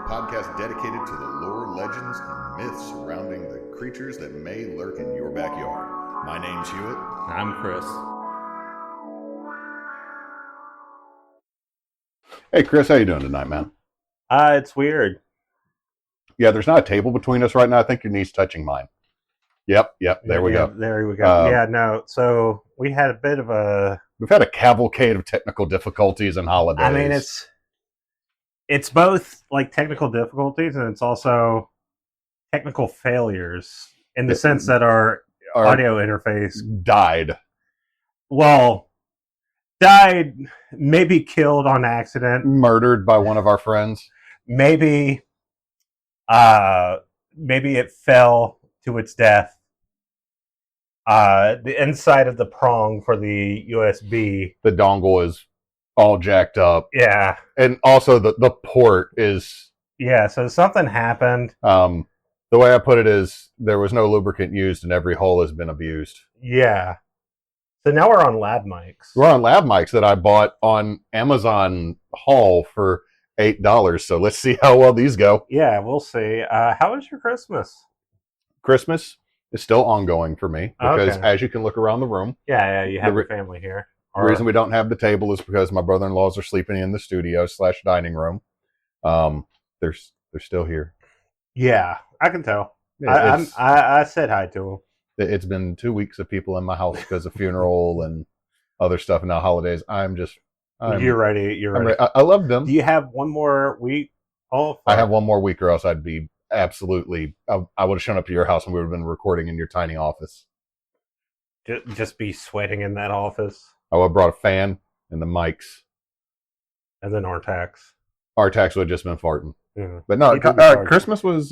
podcast dedicated to the lore, legends, and myths surrounding the creatures that may lurk in your backyard. My name's Hewitt. I'm Chris. Hey, Chris, how you doing tonight, man? It's weird. Yeah, there's not a table between us right now. I think your knee's touching mine. Yep, there we go. There we go. So we had a bit of a... We've had a cavalcade of technical difficulties and holidays. I mean, it's both like technical difficulties and it's also technical failures in the sense that our audio interface died. Well, died, maybe killed on accident. Murdered by one of our friends. Maybe it fell to its death. The inside of the prong for the USB. The dongle is all jacked up. Yeah. And also the port is... Yeah, so something happened. The way I put it is there was no lubricant used and every hole has been abused. Yeah. So now we're on lab mics. We're on lab mics that I bought on Amazon Haul for $8. So let's see how well these go. Yeah, we'll see. How was your Christmas? Christmas is still ongoing for me because as you can look around the room. Yeah, you have your family here. The reason we don't have the table is because my brother-in-laws are sleeping in the studio / dining room. They're still here. Yeah, I can tell. I said hi to them. It's been 2 weeks of people in my house because of funeral and other stuff and now holidays. You're ready. You're ready. I love them. Do you have one more week? I have one more week or else I'd be absolutely... I would have shown up to your house and we would have been recording in your tiny office. Just be sweating in that office. I would have brought a fan and the mics. And then Artax. Artax would have just been farting. Yeah. But no, Christmas was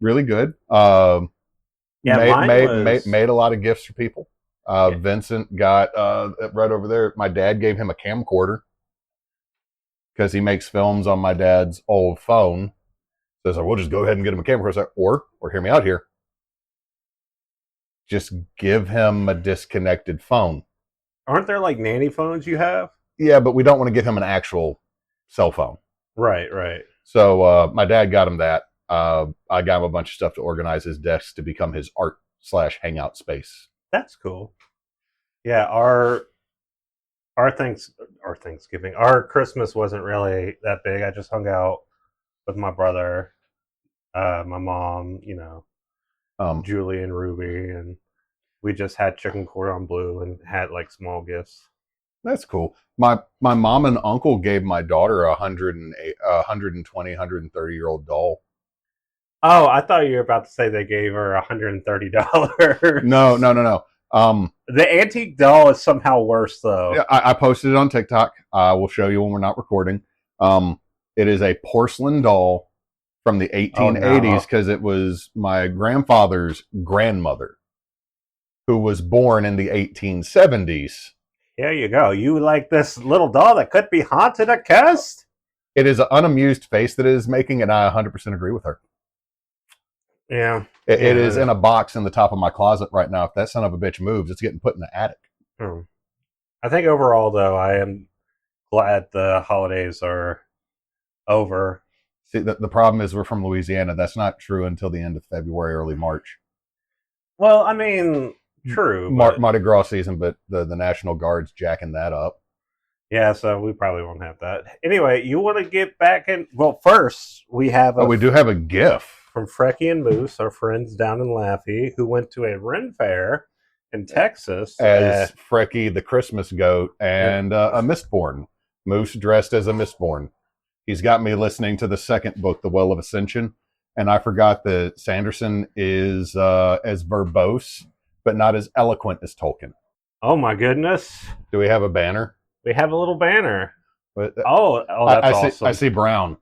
really good. Made a lot of gifts for people. Vincent got right over there. My dad gave him a camcorder because he makes films on my dad's old phone. So I said, we'll just go ahead and get him a camcorder. Or hear me out here. Just give him a disconnected phone. Aren't there like nanny phones you have? Yeah, but we don't want to give him an actual cell phone. Right. So my dad got him that. I got him a bunch of stuff to organize his desk to become his art / hangout space. That's cool. Yeah, our Thanksgiving, our Christmas wasn't really that big. I just hung out with my brother, my mom, Julie and Ruby, and we just had chicken cordon bleu and had like small gifts. That's cool. My mom and uncle gave my daughter a 120, 130-year-old doll. Oh, I thought you were about to say they gave her $130. No. The antique doll is somehow worse, though. Yeah, I posted it on TikTok. I will show you when we're not recording. It is a porcelain doll from the 1880s because it was my grandfather's grandmother who was born in the 1870s. There you go. You like this little doll that could be haunted, I guess? It is an unamused face that it is making, and I 100% agree with her. Yeah. It is in a box in the top of my closet right now. If that son of a bitch moves, it's getting put in the attic. I think overall, though, I am glad the holidays are over. See, the problem is we're from Louisiana. That's not true until the end of February, early March. Well, I mean... True. Mardi Gras season, but the National Guard's jacking that up. Yeah, so we probably won't have that. Anyway, you want to get back in... Well, first, we have we do have a gift. From Frecky and Moose, our friends down in Laffey, who went to a Ren Fair in Texas. As Frecky the Christmas goat and a Mistborn. Moose dressed as a Mistborn. He's got me listening to the second book, The Well of Ascension, and I forgot that Sanderson is as verbose but not as eloquent as Tolkien. Oh my goodness. Do we have a banner? We have a little banner. But, that's awesome. I see brown.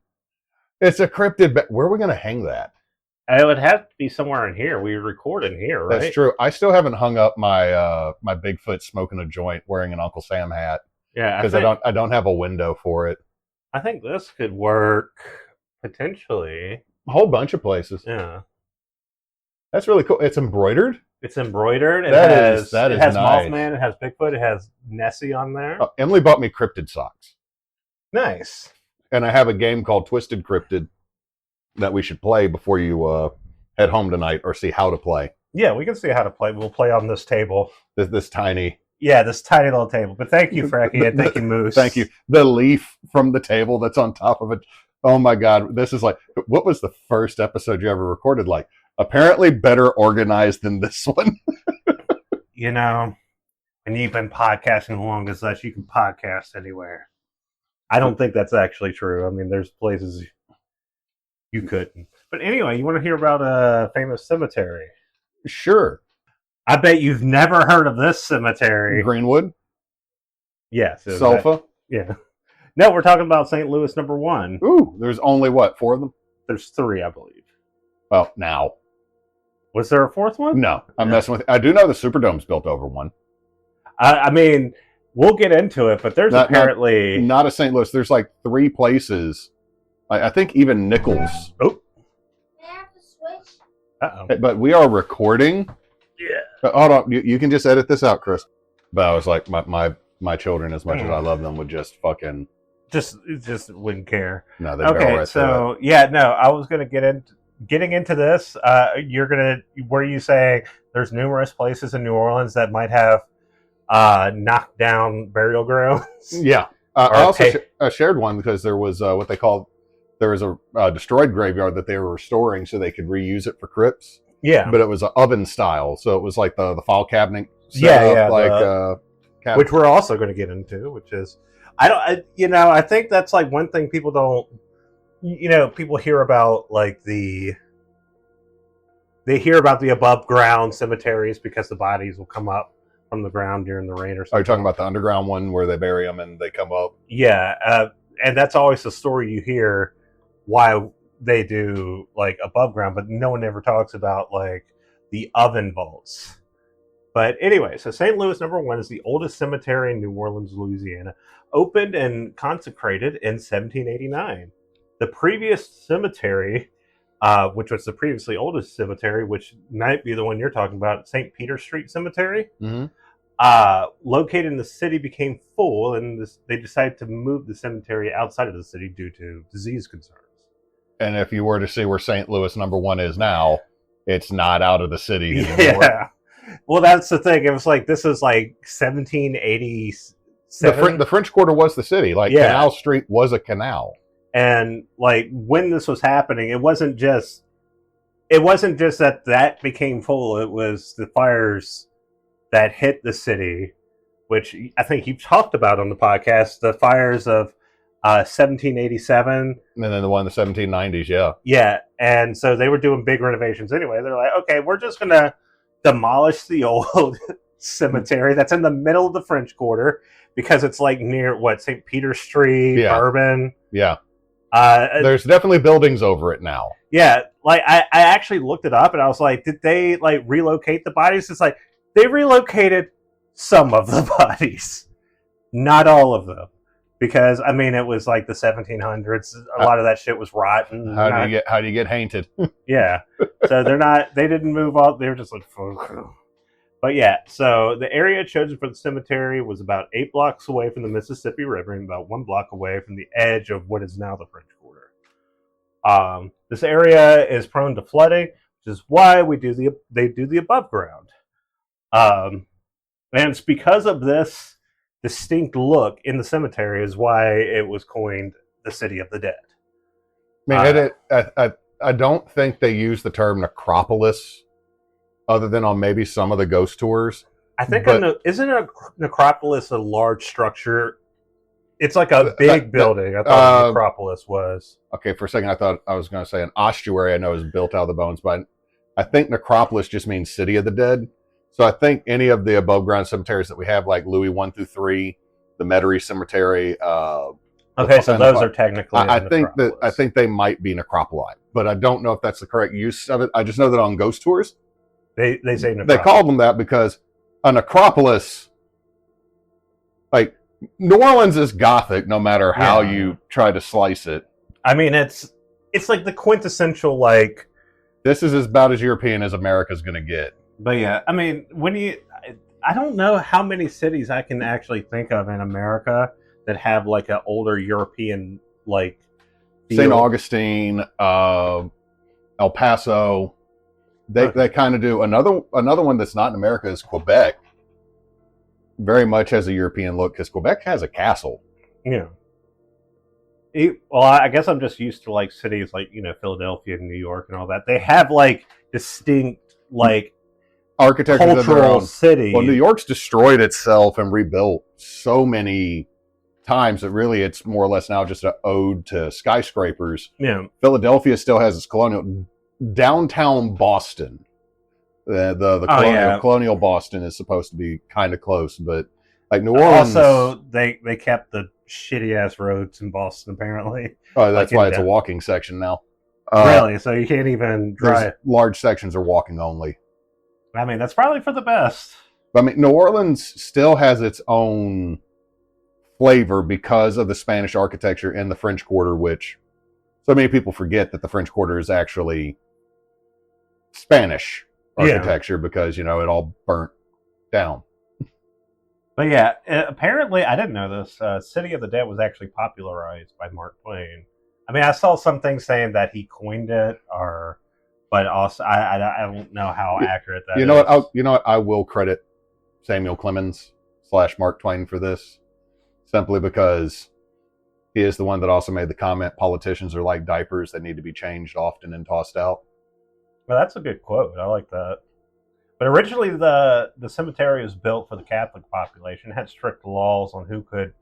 It's a cryptid. Where are we going to hang that? It would have to be somewhere in here. We record in here, right? That's true. I still haven't hung up my my Bigfoot smoking a joint wearing an Uncle Sam hat. Yeah. Because I don't have a window for it. I think this could work potentially. A whole bunch of places. Yeah. That's really cool. It's embroidered? It's embroidered. It has nice. Mothman. It has Bigfoot. It has Nessie on there. Emily bought me cryptid socks. Nice. And I have a game called Twisted Cryptid that we should play before you head home tonight, or see how to play. Yeah, we can see how to play. We'll play on this table. This tiny. Yeah, this tiny little table. But thank you, Frankie, and thank you, Moose. Thank you. The leaf from the table that's on top of it. Oh my God, this is like, what was the first episode you ever recorded like? Apparently better organized than this one. You know, and you've been podcasting the longest as you can podcast anywhere. I don't think that's actually true. I mean, there's places you couldn't. But anyway, you want to hear about a famous cemetery? Sure. I bet you've never heard of this cemetery. Greenwood? Yes. Sulphur? Yeah. No, we're talking about St. Louis No.1. Ooh, there's only what, 4 of them? There's 3, I believe. Well, now. Was there a 4th one? No, I'm messing with you. I do know the Superdome's built over one. I mean, we'll get into it, but there's apparently... Not a St. Louis. There's like 3 places. I think even Nichols. Oh. May I have to switch? Uh-oh. But we are recording. Yeah. Hold on. You can just edit this out, Chris. But I was like, my children, as much as I love them, would just fucking... Just wouldn't care. No, they okay, right so yeah, no, I was gonna getting into this. Were you saying there's numerous places in New Orleans that might have knocked down burial grounds? Yeah, I also shared one because there was what they called, there was a destroyed graveyard that they were restoring so they could reuse it for crypts. Yeah, but it was an oven style, so it was like the file cabinet. Which we're also going to get into, which is. I think that's like one thing people don't, people hear about like they hear about the above ground cemeteries because the bodies will come up from the ground during the rain or something. Are you talking about the underground one where they bury them and they come up? Yeah. And that's always the story you hear why they do like above ground, but no one ever talks about like the oven vaults. But anyway, so St. Louis No.1 is the oldest cemetery in New Orleans, Louisiana, opened and consecrated in 1789. The previous cemetery, which was the previously oldest cemetery, which might be the one you're talking about, St. Peter Street Cemetery, located in the city, became full, and they decided to move the cemetery outside of the city due to disease concerns. And if you were to see where St. Louis No.1 is now, it's not out of the city anymore. Yeah. Well, that's the thing. It was like, this is like 1787. The French Quarter was the city. Like, Canal Street was a canal. And like when this was happening, it wasn't just that became full. It was the fires that hit the city, which I think you've talked about on the podcast, the fires of 1787. And then the one in the 1790s, yeah. Yeah, and so they were doing big renovations anyway. They're like, okay, we're just going to demolish the old cemetery that's in the middle of the French Quarter because it's like near, St. Peter Street, Bourbon. Yeah. There's definitely buildings over it now. Yeah, like I actually looked it up and I was like, did they like relocate the bodies? It's like, they relocated some of the bodies, not all of them. Because I mean, it was like the 1700s. A lot of that shit was rotten. How do you get haunted? Yeah, so they didn't move all. They were just like, but yeah. So the area chosen for the cemetery was about 8 blocks away from the Mississippi River and about 1 block away from the edge of what is now the French Quarter. This area is prone to flooding, which is why they do the above ground. And it's because of this distinct look in the cemetery is why it was coined the City of the Dead. I mean, I don't think they use the term necropolis other than on maybe some of the ghost tours. I think isn't a necropolis a large structure? It's like a big building. I thought a necropolis was. Okay, for a second I thought I was going to say an ossuary. I know is built out of the bones, but I think necropolis just means City of the Dead. So I think any of the above ground cemeteries that we have, like Louis 1 through 3, the Metairie Cemetery. Okay, so those are technically. I think they might be necropoli, but I don't know if that's the correct use of it. I just know that on ghost tours, they say necropolis. They call them that because a necropolis, like New Orleans, is Gothic. No matter how you try to slice it. I mean, it's like the quintessential like. This is about as European as America's going to get. But yeah, I mean, I don't know how many cities I can actually think of in America that have like an older European like St. Augustine, El Paso. They kind of do another one that's not in America is Quebec. Very much has a European look because Quebec has a castle. Yeah. Well, I guess I'm just used to like cities like Philadelphia and New York and all that. They have like distinct like architecture cultural city. Well, New York's destroyed itself and rebuilt so many times that really it's more or less now just an ode to skyscrapers. Yeah. Philadelphia still has its colonial. Downtown Boston, the colonial Boston is supposed to be kind of close, but like New Orleans. Also, they kept the shitty ass roads in Boston apparently. Oh, that's why it's a walking section now. Really? So you can't even drive. Large sections are walking only. I mean, that's probably for the best. I mean, New Orleans still has its own flavor because of the Spanish architecture and the French Quarter, which so many people forget that the French Quarter is actually Spanish architecture because, it all burnt down. But yeah, apparently, I didn't know this. City of the Dead was actually popularized by Mark Twain. I mean, I saw some things saying that he coined it, but also I don't know how accurate that is. You know what? I will credit Samuel Clemens / Mark Twain for this, simply because he is the one that also made the comment, politicians are like diapers that need to be changed often and tossed out. Well, that's a good quote. I like that. But originally, the cemetery was built for the Catholic population, had strict laws on who could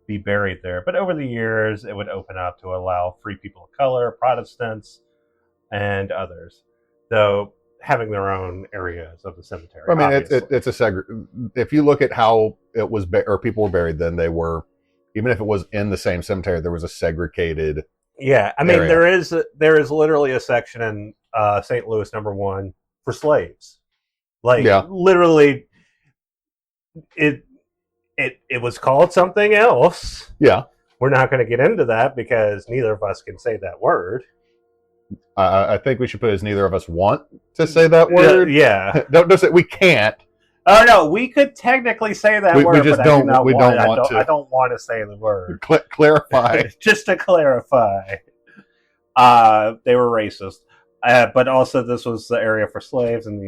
be buried there. But over the years, it would open up to allow free people of color, Protestants, and others, though having their own areas of the cemetery. I mean, it's a if you look at how it was, or people were buried then, they were, even if it was in the same cemetery, there was a segregated. Yeah, I mean, area. there is literally a section in St. Louis No.1 for slaves. Like literally, it was called something else. Yeah, we're not going to get into that because neither of us can say that word. I think we should put as neither of us want to say that word. Yeah. Don't say we can't. Oh no, we could technically say that word. We just but don't. I don't want to. I don't want to say the word. Clarify. Just to clarify, they were racist, but also this was the area for slaves, and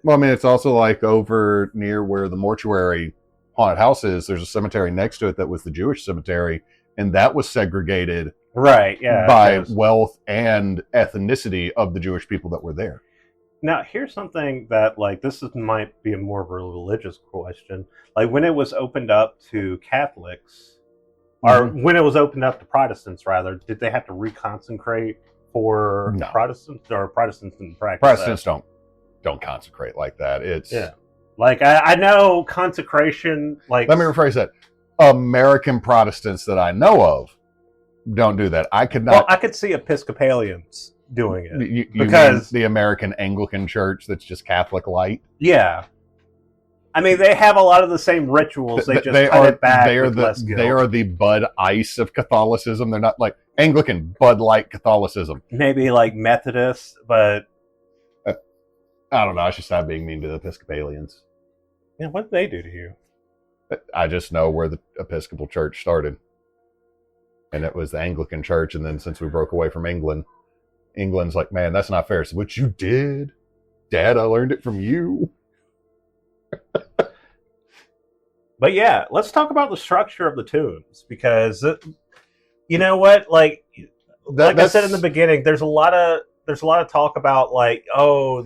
Well, I mean, it's also like over near where the mortuary haunted house is. There's a cemetery next to it that was the Jewish cemetery, and that was segregated. Right, yeah. By wealth and ethnicity of the Jewish people that were there. Now, here's something that, might be more of a religious question. Like, when it was opened up to Catholics, or when it was opened up to Protestants, rather, did they have to reconsecrate for Protestants, or Protestants didn't practice Protestants don't consecrate like that. It's like I know consecration. Like, let me rephrase that. American Protestants that I know of don't do that. I could not. Well, I could see Episcopalians doing it because the American Anglican Church that's just Catholic light. Yeah, I mean they have a lot of the same rituals. They cut it back. They are the Bud Ice of Catholicism. They're not like Anglican Bud Light Catholicism. Maybe like Methodist, but I don't know. I should stop being mean to the Episcopalians. Yeah, what did they do to you? I just know where the Episcopal Church started. And it was the Anglican Church, and then since we broke away from England's like, man, that's not fair. So what you did, Dad, I learned it from you. But yeah, let's talk about the structure of the tombs, because you know what, I said in the beginning, there's a lot of talk about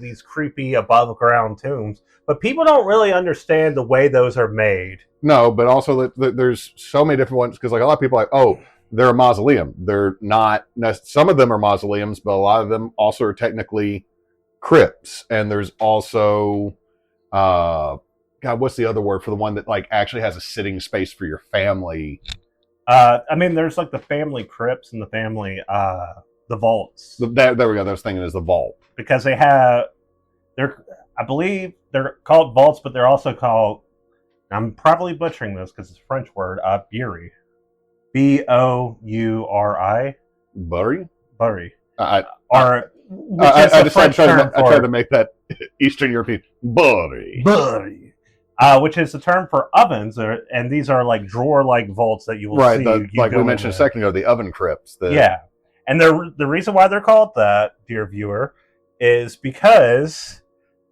these creepy above ground tombs, but people don't really understand the way those are made. No, but also there's so many different ones, because like a lot of people are like, they're a mausoleum. They're not. Some of them are mausoleums, but a lot of them also are technically crypts. And there's also, what's the other word for the one that actually has a sitting space for your family? I mean, there's the family crypts and the family, the vaults. There we go. I was thinking is the vault, because I believe they're called vaults, but they're also called. I'm probably butchering this because it's a French word. Bury. Bouri. Bury. I tried to make that Eastern European. Bury. which is the term for ovens, and these are like drawer-like vaults that you will see. Like we mentioned a second ago, the oven crypts. Yeah, and the reason why they're called that, dear viewer, is because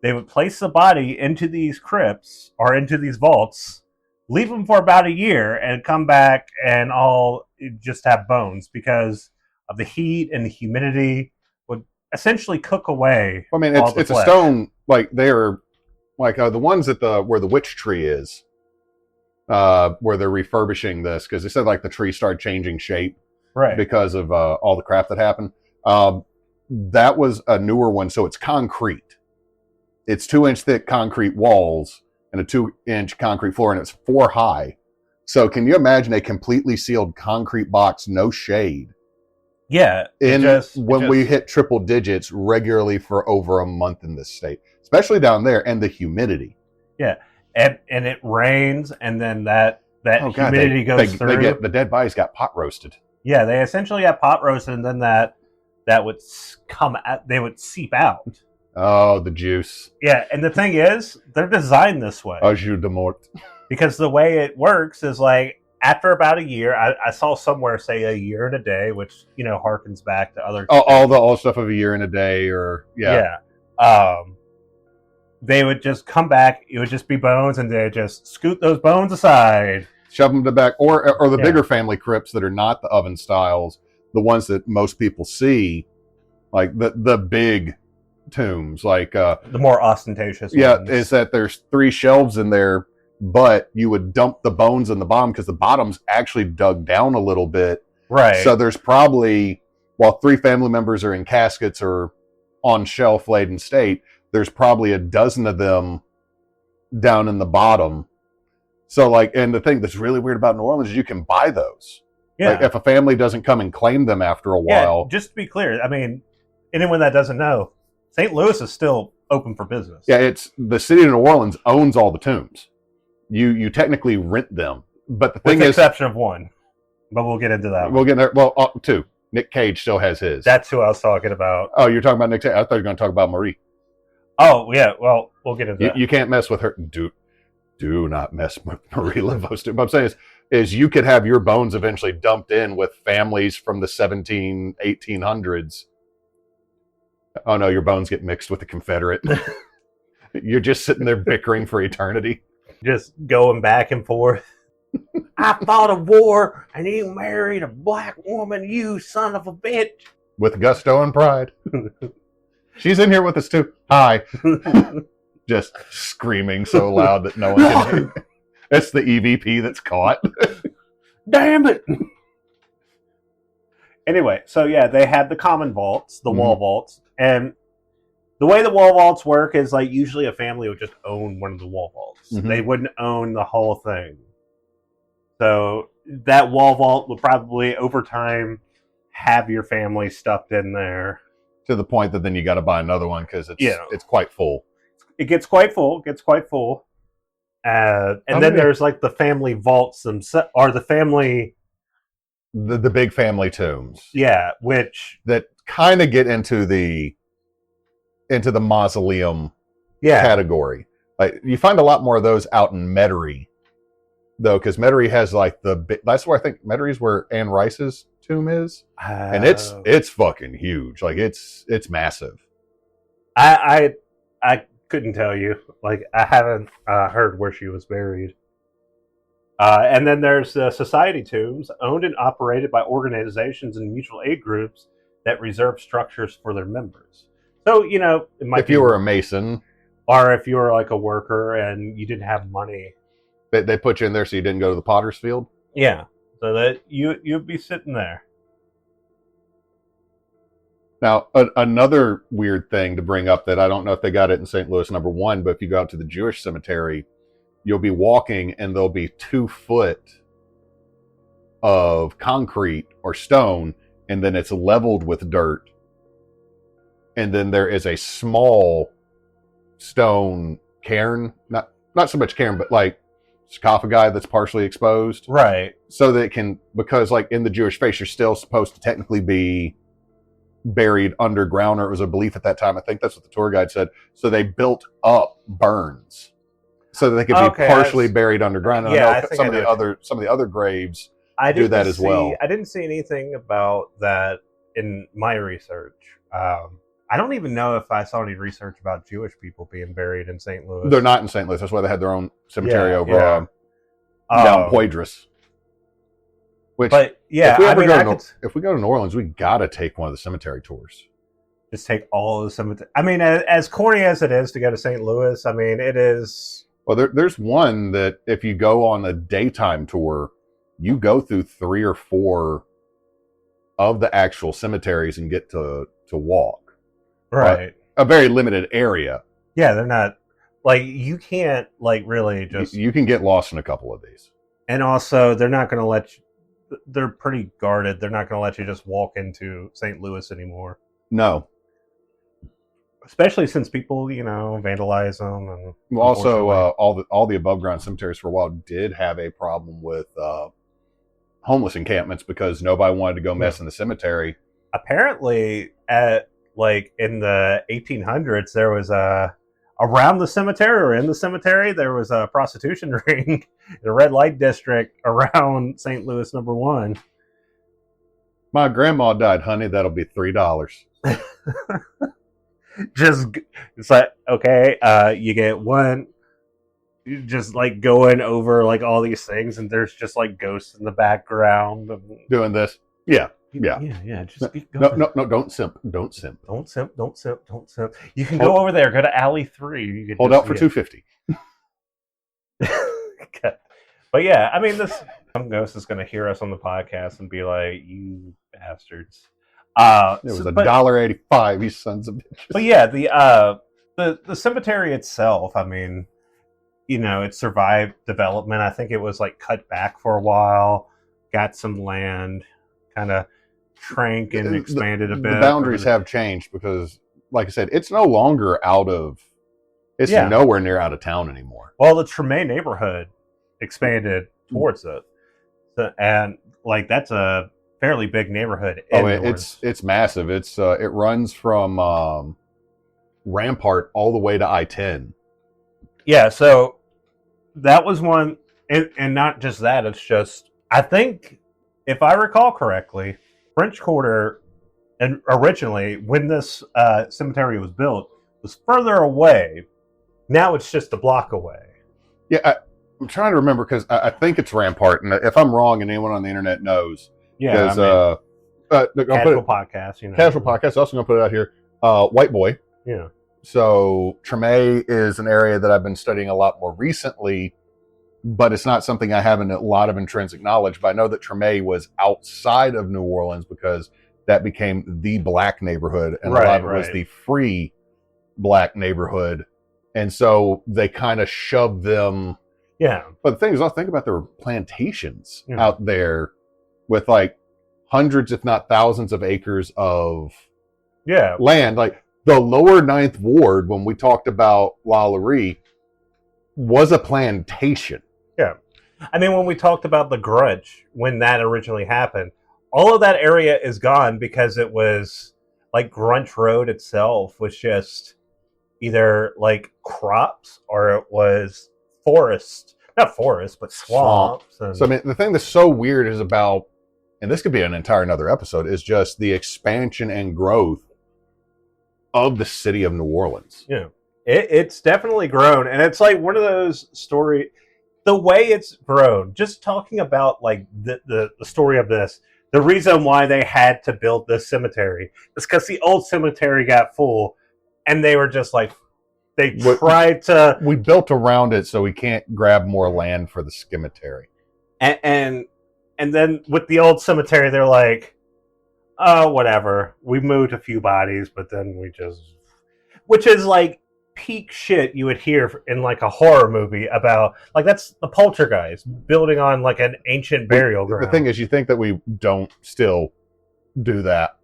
they would place the body into these crypts or into these vaults, leave them for about a year, and come back and all just have bones because of the heat and the humidity would essentially cook away. I mean, it's a stone, like they're like the ones at where the witch tree is, where they're refurbishing this, because they said like the tree started changing shape because of all the crap that happened. That was a newer one, so it's concrete. It's 2-inch thick concrete walls and a 2-inch concrete floor, and it's 4 high. So can you imagine a completely sealed concrete box, no shade? Yeah. We hit triple digits regularly for over a month in this state, especially down there, and the humidity. Yeah. And it rains, and then that humidity goes through. The dead bodies got pot roasted. Yeah, they essentially got pot roasted, and then that would they would seep out. Oh, the juice. Yeah, and the thing is, they're designed this way. Au jus de mort. Because the way it works is like, after about a year, I saw somewhere say a year and a day, which, harkens back to other... all the stuff of a year and a day, or... Yeah. They would just come back, it would just be bones, and they just scoot those bones aside. Shove them to back, or the bigger family crypts that are not the oven styles, the ones that most people see, like the big tombs, like the more ostentatious ones. Is that there's 3 shelves in there, but you would dump the bones in the bottom because the bottom's actually dug down a little bit, right? So there's probably, while 3 family members are in caskets or on shelf laden state, there's probably a dozen of them down in the bottom. So and the thing that's really weird about New Orleans is you can buy those. Yeah. Like if a family doesn't come and claim them after a while. Yeah, just to be clear, I mean, anyone that doesn't know, St. Louis is still open for business. Yeah, it's the city of New Orleans owns all the tombs. You technically rent them, but the thing is, with the exception of one. But we'll get into that. We'll get there. Well, 2. Nick Cage still has his. That's who I was talking about. Oh, you're talking about Nick Cage? I thought you were going to talk about Marie. Oh yeah, well, we'll get into that. You can't mess with her. Do not mess with Marie Laveau's. What I'm saying is you could have your bones eventually dumped in with families from the 1800s. Oh no, your bones get mixed with the Confederate. You're just sitting there bickering for eternity. Just going back and forth. I fought a war and you married a black woman, you son of a bitch. With gusto and pride. She's in here with us too. Hi. Just screaming so loud that no one can hear. It's the EVP that's caught. Damn it. Anyway, so yeah, they had the common vaults, the wall vaults, and the way the wall vaults work is like usually a family would just own one of the wall vaults. Mm-hmm. They wouldn't own the whole thing. So that wall vault would probably over time have your family stuffed in there. To the point that then you got to buy another one because it's quite full. It gets quite full. And then there's like the family vaults themselves, or the family... The big family tombs. Yeah, that kind of get into the mausoleum category. Like you find a lot more of those out in Metairie, though, because Metairie has like that's where I think Metarie's where Anne Rice's tomb is, and it's fucking huge. Like it's massive. I couldn't tell you. Like I haven't heard where she was buried. And then there's society tombs, owned and operated by organizations and mutual aid groups that reserve structures for their members. So, it might if you were a Mason. Or if you were like a worker and you didn't have money. They put you in there so you didn't go to the potter's field? Yeah. So that you'd be sitting there. Now, another weird thing to bring up that I don't know if they got it in St. Louis No.1, but if you go out to the Jewish cemetery, you'll be walking and there'll be 2 foot of concrete or stone, and then it's leveled with dirt. And then there is a small stone cairn, not so much cairn, but like sarcophagi that's partially exposed. Right. So that it can, because like in the Jewish faith, you're still supposed to technically be buried underground, or it was a belief at that time. I think that's what the tour guide said. So they built up burns so that they could be partially buried underground. And I know some of the other graves do that as well. I didn't see anything about that in my research. I don't even know if I saw any research about Jewish people being buried in St. Louis. They're not in St. Louis. That's why they had their own cemetery over down Poydras. Which, if we go to New Orleans, we gotta take one of the cemetery tours. Just take all of the cemetery. I mean, as corny as it is to go to St. Louis, I mean, it is. Well, there's one that if you go on a daytime tour, you go through 3 or 4 of the actual cemeteries and get to walk. Right. A very limited area. Yeah, they're not like you can't like really just. You can get lost in a couple of these. And also, they're not going to let you. They're pretty guarded. They're not going to let you just walk into St. Louis anymore. No. Especially since people, vandalize them. And also, all the above ground cemeteries for a while did have a problem with homeless encampments because nobody wanted to go mess in the cemetery. Apparently, in the 1800s, there was around the cemetery or in the cemetery, there was a prostitution ring in a red light district around St. Louis No.1. My grandma died, honey. That'll be $3. It's like, okay, you get one, just like going over like all these things, and there's just like ghosts in the background doing this. Yeah. Just no, don't simp. Don't simp. You can go over there. Go to alley 3. You can hold out for $2.50. But yeah, I mean, some ghost is going to hear us on the podcast and be like, "You bastards." It was $1.85. You sons of bitches. But yeah, the cemetery itself. I mean, it survived development. I think it was like cut back for a while, got some land, kind of shrank and expanded a bit. The boundaries have changed because, like I said, it's no longer it's nowhere near out of town anymore. Well, the Treme neighborhood expanded towards it. So, and like that's a fairly big neighborhood. It's massive. It runs from Rampart all the way to I-10. Yeah, so that was one, and not just that. It's just I think, if I recall correctly, French Quarter, and originally when this cemetery was built, was further away. Now it's just a block away. Yeah, I'm trying to remember because I think it's Rampart, and if I'm wrong, and anyone on the internet knows, casual podcast, casual podcast. Also going to put it out here, White Boy. Yeah. So Treme is an area that I've been studying a lot more recently, but it's not something I have a lot of intrinsic knowledge. But I know that Treme was outside of New Orleans because that became the black neighborhood, and a lot of it was the free black neighborhood, and so they kind of shoved them. Yeah. But the thing is, I think about there were plantations out there with like hundreds, if not thousands, of acres of land. Like the lower 9th Ward, when we talked about La Lurie, was a plantation. Yeah. I mean, when we talked about the Grudge, when that originally happened, all of that area is gone because it was like Grunch Road itself was just either like crops or it was forest. Not forest, but swamps. So, I mean, the thing that's so weird is about, and this could be an entire another episode, is just the expansion and growth of the city of New Orleans. Yeah. It's definitely grown, and it's like one of those stories. The way it's grown, just talking about like the story of this, the reason why they had to build this cemetery is because the old cemetery got full, and they were just like, we built around it so we can't grab more land for the cemetery. And then with the old cemetery, they're like, oh, whatever. We moved a few bodies, but then which is like peak shit you would hear in like a horror movie about, like that's the Poltergeist building on like an ancient burial ground. The thing is, you think that we don't still do that.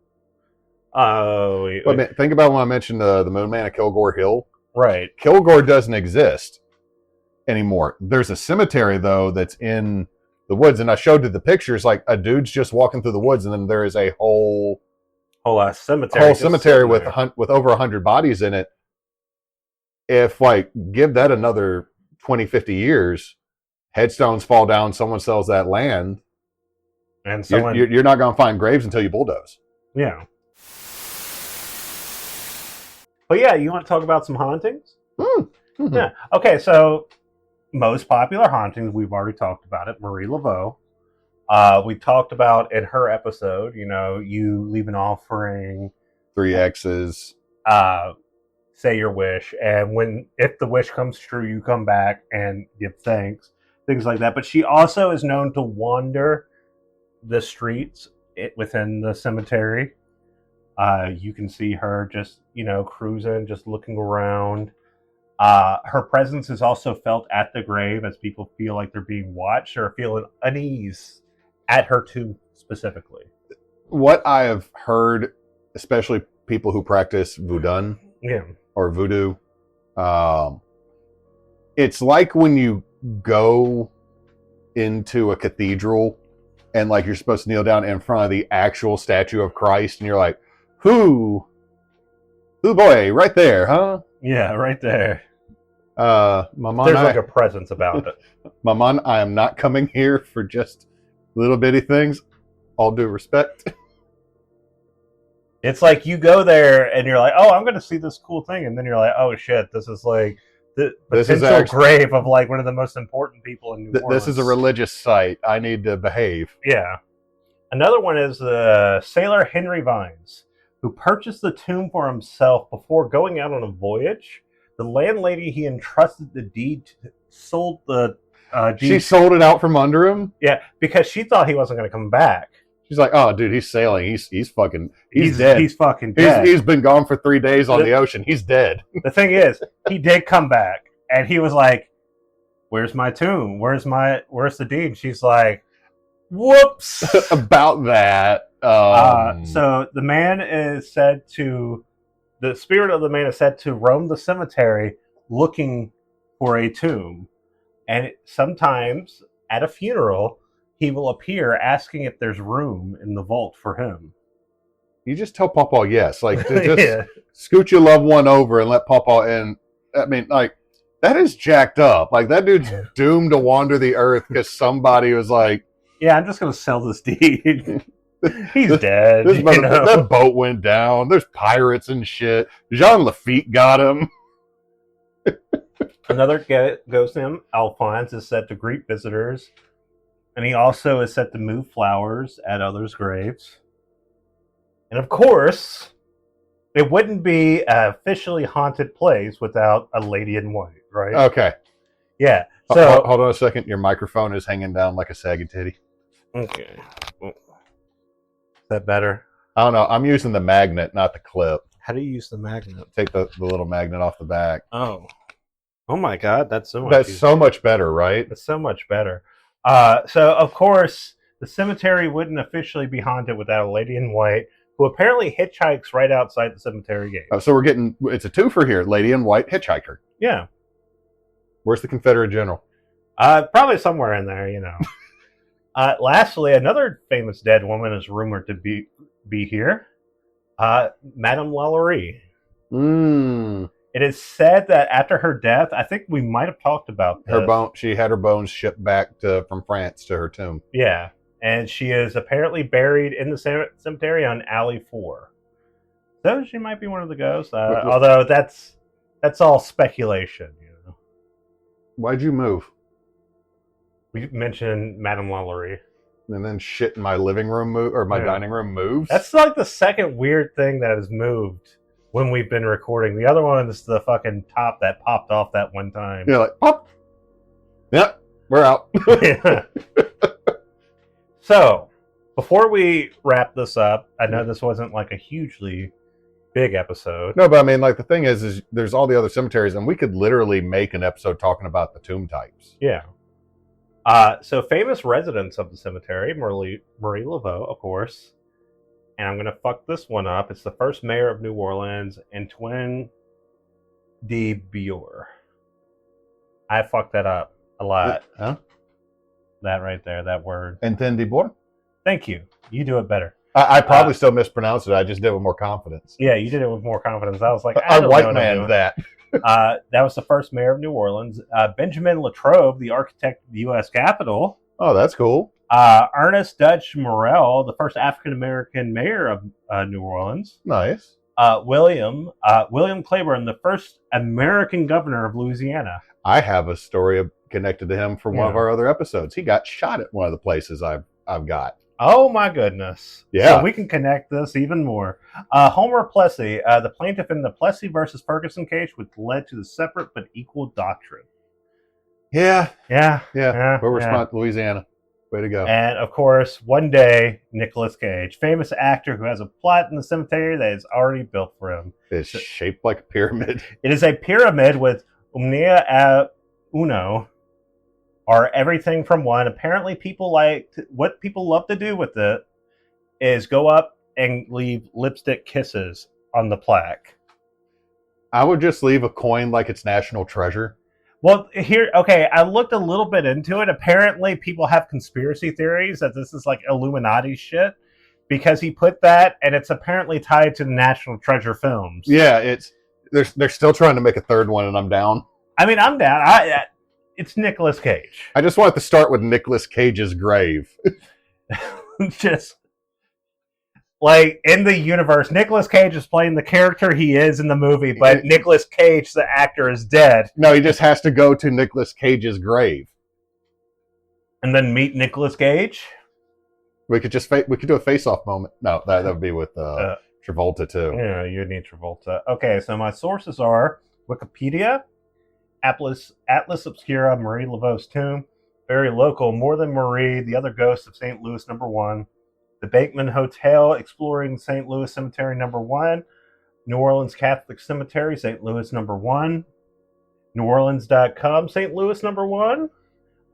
Think about when I mentioned the Moon Man of Kilgore Hill. Right. Kilgore doesn't exist anymore. There's a cemetery, though, that's in the woods. And I showed you the pictures, like a dude's just walking through the woods, and then there is a whole cemetery with over 100 bodies in it. If, give that another 20, 50 years, headstones fall down, someone sells that land, and you're not going to find graves until you bulldoze. Yeah. But yeah, you want to talk about some hauntings? Mm-hmm. Yeah. Okay, so most popular hauntings, we've already talked about it. Marie Laveau. We talked about in her episode, you leave an offering. 3 X's. Say your wish. And if the wish comes true, you come back and give thanks. Things like that. But she also is known to wander the streets within the cemetery. You can see her just, cruising, just looking around. Her presence is also felt at the grave as people feel like they're being watched or feel an unease at her tomb specifically. What I have heard, especially people who practice voodoo or voodoo, it's like when you go into a cathedral and like you're supposed to kneel down in front of the actual statue of Christ and you're like, who boy, right there, huh? Yeah, right there. Maman, there's like a presence about it. Maman, I am not coming here for just little bitty things. All due respect. It's like you go there and you're like, oh, I'm going to see this cool thing. And then you're like, oh, shit, this is like the potential grave of like one of the most important people in New Orleans. This is a religious site. I need to behave. Yeah. Another one is Sailor Henry Vines, who purchased the tomb for himself before going out on a voyage. The landlady he entrusted the deed to sold the deed. She sold it out from under him? Yeah, because she thought he wasn't going to come back. She's like, oh, dude, he's sailing. He's dead. He's fucking dead. He's been gone for 3 days on the ocean. He's dead. The thing is, he did come back, and he was like, where's my tomb? Where's the deed? She's like, whoops. About that. So the spirit of the man is said to roam the cemetery looking for a tomb. And sometimes at a funeral, he will appear asking if there's room in the vault for him. You just tell Pawpaw yes. Like, just scoot your loved one over and let Pawpaw in. I mean, like, that is jacked up. Like, that dude's doomed to wander the earth because somebody was like, yeah, I'm just going to sell this deed. He's dead. That boat went down. There's pirates and shit. Jean Lafitte got him. Another ghost named Alphonse is said to greet visitors. And he also is said to move flowers at others' graves. And of course, it wouldn't be an officially haunted place without a lady in white, right? Okay. Yeah. So hold on a second. Your microphone is hanging down like a saggy titty. Okay. Is that better? I don't know. I'm using the magnet, not the clip. How do you use the magnet? Take the little magnet off the back. Oh my God, that's so much. That's easier. So much better, right? That's so much better. So of course, the cemetery wouldn't officially be haunted without a lady in white who apparently hitchhikes right outside the cemetery gate. So it's a twofer here. Lady in white hitchhiker. Yeah. Where's the Confederate general? Probably somewhere in there, Lastly, another famous dead woman is rumored to be here. Madame Lalaurie. It is said that after her death, I think we might have talked about this. She had her bones shipped back from France to her tomb. Yeah, and she is apparently buried in the cemetery on Alley 4. So she might be one of the ghosts. Although that's all speculation. Why'd you move? We mentioned Madame Lalaurie. And then shit in my living room or my dining room moves? That's like the second weird thing that has moved when we've been recording. The other one is the fucking top that popped off that one time. Yeah, like, pop. Yep, we're out. Yeah. So, before we wrap this up, I know this wasn't like a hugely big episode. No, but I mean, like, the thing is there's all the other cemeteries, and we could literally make an episode talking about the tomb types. Yeah. So famous residents of the cemetery, Marie Laveau, of course. And I'm going to fuck this one up. It's the first mayor of New Orleans, Antoine de Bior. I fucked that up a lot. Huh? That right there, that word. Antoine de Bior? Thank you. You do it better. I probably still mispronounced it. I just did it with more confidence. Yeah, you did it with more confidence. I was like, I white man that. That was the first mayor of New Orleans. Benjamin Latrobe, the architect of the U.S. Capitol. Oh, that's cool. Ernest Dutch Morrell, the first African-American mayor of New Orleans. Nice. William Claiborne, the first American governor of Louisiana. I have a story connected to him from one of our other episodes. He got shot at one of the places I've got. Oh my goodness! Yeah, so we can connect this even more. Homer Plessy, the plaintiff in the Plessy versus Ferguson case, which led to the separate but equal doctrine. Yeah. We're responsible, Louisiana. Way to go! And of course, one day, Nicolas Cage, famous actor who has a plot in the cemetery that is already built for him. It's shaped like a pyramid. It is a pyramid with Omnia a Uno, or everything from one. Apparently, what people love to do with it is go up and leave lipstick kisses on the plaque. I would just leave a coin like it's national treasure. Well, I looked a little bit into it. Apparently, people have conspiracy theories that this is like Illuminati shit because he put that, and it's apparently tied to the National Treasure films. Yeah, they're still trying to make a third one, and I'm down. I mean, I'm down. It's Nicolas Cage. I just wanted to start with Nicolas Cage's grave. Just like in the universe, Nicolas Cage is playing the character he is in the movie, but Nicolas Cage, the actor, is dead. No, he just has to go to Nicolas Cage's grave and then meet Nicolas Cage. We could do a face-off moment. No, that would be with Travolta too. Yeah, you'd need Travolta. Okay, so my sources are Wikipedia, Atlas Obscura, Marie Laveau's tomb, very local, More Than Marie, The Other Ghosts of St. Louis #1, The Bateman Hotel, Exploring St. Louis Cemetery #1, New Orleans Catholic Cemetery, St. Louis #1, NewOrleans.com, St. Louis #1,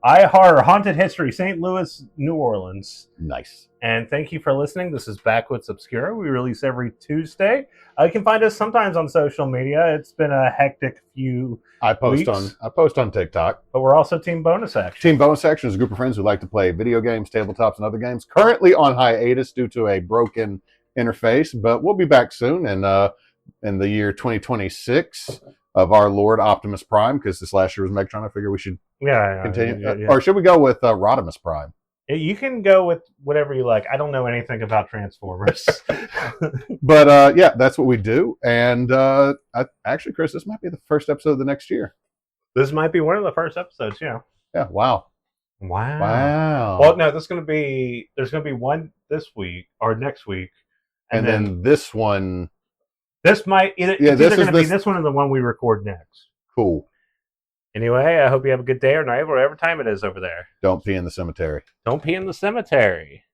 iHorror, Haunted History, St. Louis, New Orleans. Nice. And thank you for listening. This is Backwoods Obscura. We release every Tuesday. You can find us sometimes on social media. It's been a hectic few weeks. I post on TikTok. But we're also Team Bonus Action. Team Bonus Action is a group of friends who like to play video games, tabletops, and other games. Currently on hiatus due to a broken interface, but we'll be back soon. And in the year 2026 of our Lord Optimus Prime, because this last year was Megatron, I figure we should continue. Yeah. Or should we go with Rodimus Prime? You can go with whatever you like. I don't know anything about Transformers. But yeah, that's what we do. And actually, Chris, this might be the first episode of the next year. This might be one of the first episodes, yeah. Yeah, wow. Well, no, there's going to be one this week or next week. And then this one. This might it's either going to be this one or the one we record next. Cool. Anyway, I hope you have a good day or night, whatever time it is over there. Don't pee in the cemetery. Don't pee in the cemetery.